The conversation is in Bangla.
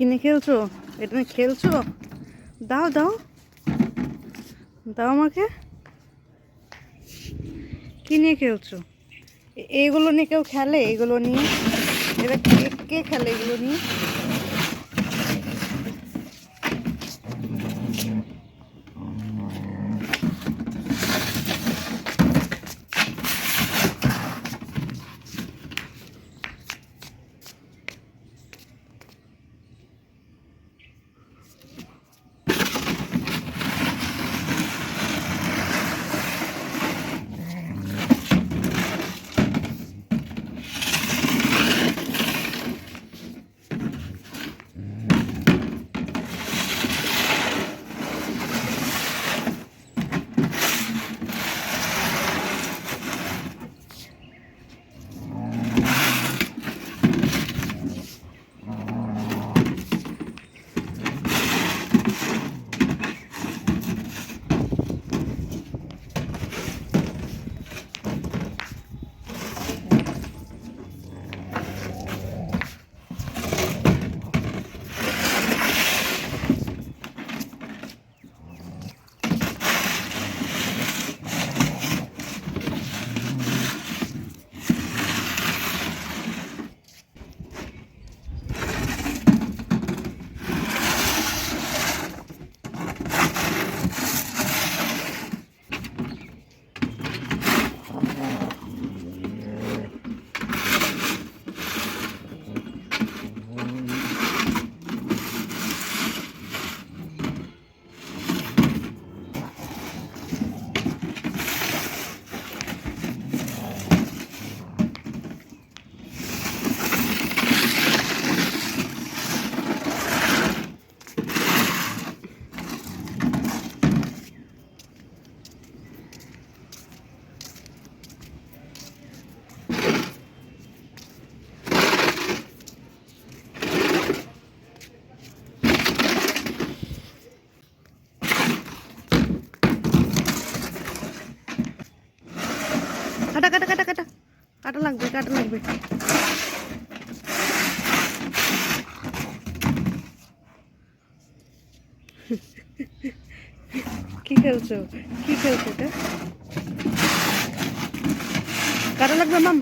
কিনে খেলছো? এটা নিয়ে খেলছো? দাও দাও দাও আমাকে। কি নিয়ে খেলছো? এইগুলো নিয়ে কেউ খেলে? এগুলো নিয়ে এটা কে কে খেলে এগুলো নিয়ে? কাটা কাটা কাটা কাটা কাটা লাগবে, কাটা লাগবে। কি খেলছো? কি খেলছো এটা? কাটা লাগবে মাম।